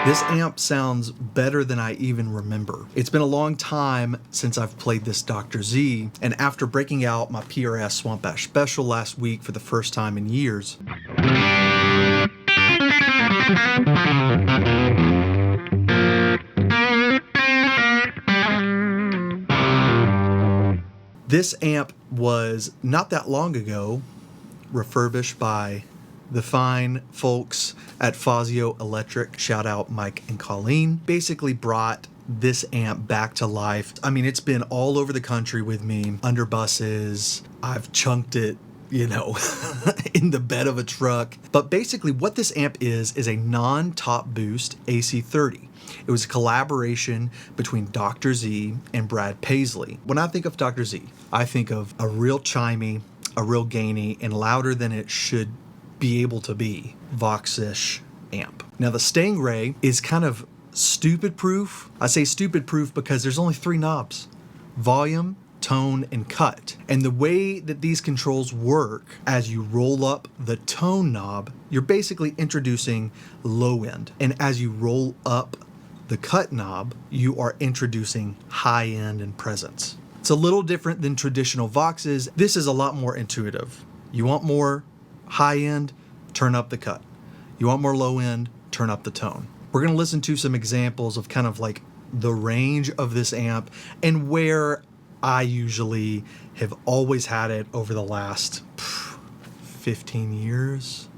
This amp sounds better than I even remember. It's been a long time since I've played this Dr. Z, and after breaking out my PRS Swamp Ash Special last week for the first time in years, this amp was not that long ago refurbished by the fine folks at Fazio Electric, shout out Mike and Colleen, basically brought this amp back to life. I mean, it's been all over the country with me, under buses. I've chunked it, you know, in the bed of a truck. But basically what this amp is a non-top boost AC30. It was a collaboration between Dr. Z and Brad Paisley. When I think of Dr. Z, I think of a real chimey, a real gainy, and louder than it should be able to be Vox-ish amp. Now the StangRay is kind of stupid proof. I say stupid proof because there's only 3 knobs: volume, tone, and cut. And the way that these controls work, as you roll up the tone knob, you're basically introducing low end. And as you roll up the cut knob, you are introducing high end and presence. It's a little different than traditional Voxes. This is a lot more intuitive. You want more high end, turn up the cut. You want more low end, turn up the tone. We're going to listen to some examples of kind of like the range of this amp and where I usually have always had it over the last 15 years.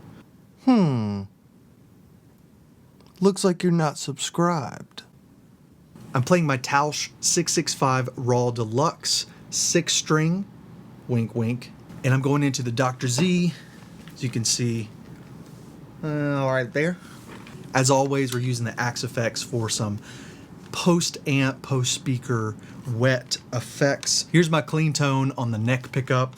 Looks like you're not subscribed. I'm playing my Tausch 665 Raw Deluxe 6-string, wink wink, and I'm going into the Dr. Z. As you can see, right there. As always, we're using the Axe effects for some post-amp, post-speaker wet effects. Here's my clean tone on the neck pickup.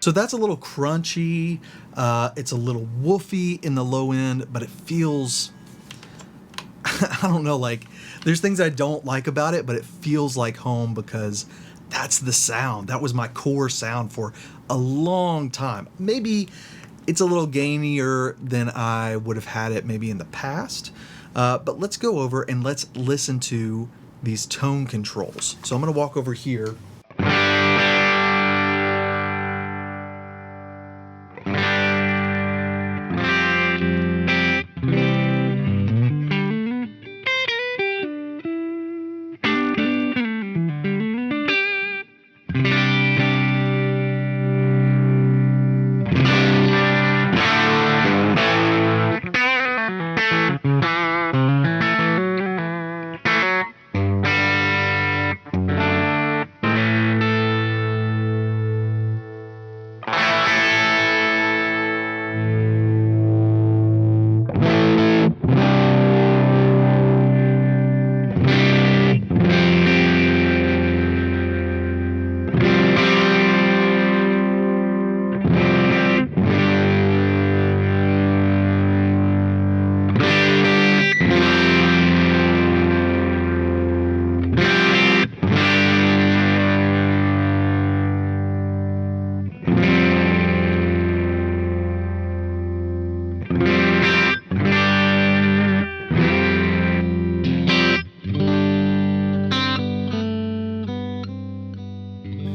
So that's a little crunchy, it's a little woofy in the low end, but it feels, I don't know, like, there's things I don't like about it, but it feels like home because that's the sound. That was my core sound for a long time. Maybe it's a little gainier than I would have had it maybe in the past, but let's go over and let's listen to these tone controls. So I'm gonna walk over here.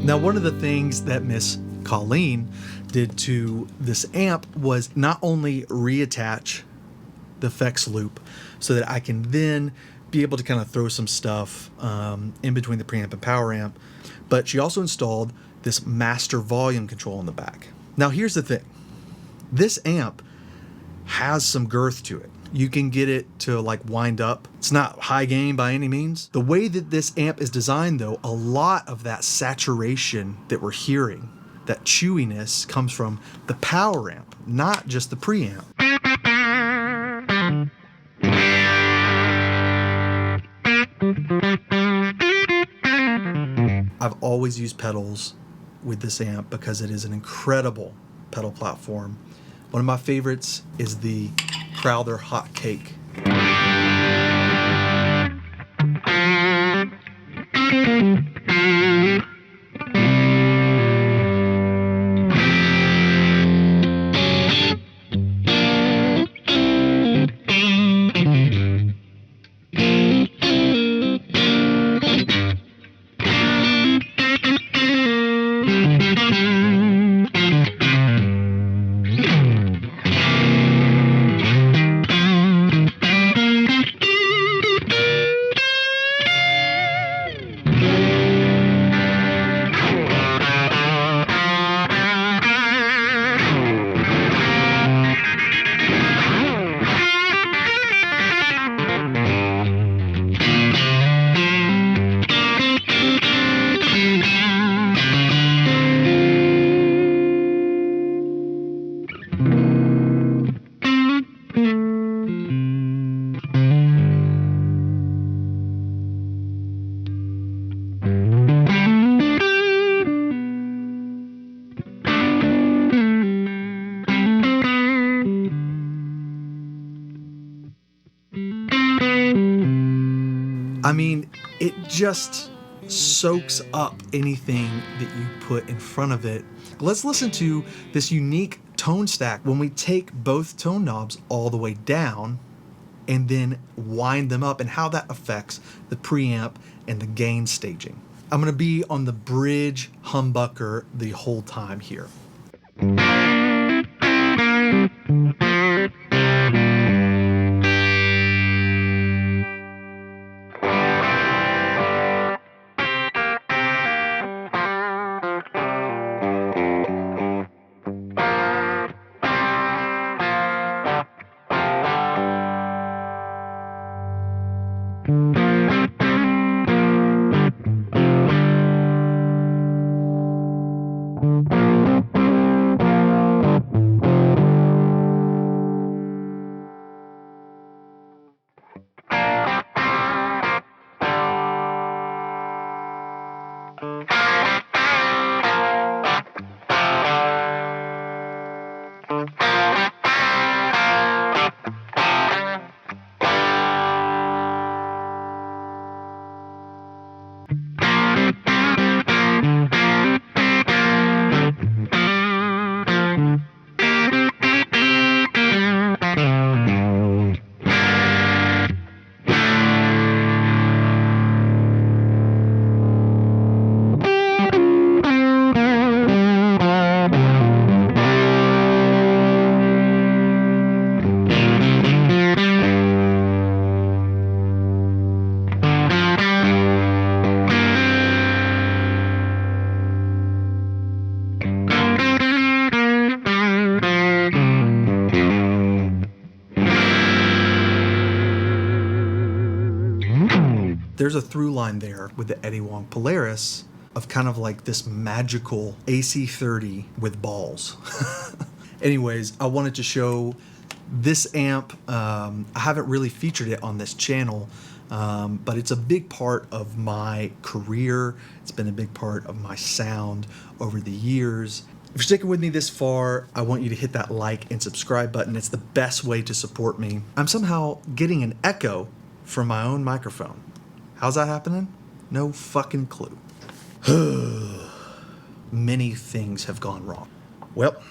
Now, one of the things that Miss Colleen did to this amp was not only reattach the effects loop so that I can then be able to kind of throw some stuff in between the preamp and power amp, but she also installed this master volume control in the back. Now, here's the thing. This amp has some girth to it. You can get it to like wind up. It's not high gain by any means. The way that this amp is designed though, a lot of that saturation that we're hearing, that chewiness, comes from the power amp, not just the preamp. I've always used pedals with this amp because it is an incredible pedal platform. One of my favorites is the Crowther Hot Cake. I mean, it just soaks up anything that you put in front of it. Let's listen to this unique tone stack when we take both tone knobs all the way down and then wind them up, and how that affects the preamp and the gain staging. I'm going to be on the bridge humbucker the whole time here. There's a through line there with the Eddie Wong Polaris of kind of like this magical AC30 with balls. Anyways, I wanted to show this amp. I haven't really featured it on this channel, but it's a big part of my career. It's been a big part of my sound over the years. If you're sticking with me this far, I want you to hit that like and subscribe button. It's the best way to support me. I'm somehow getting an echo from my own microphone. How's that happening? No fucking clue. Many things have gone wrong. Well,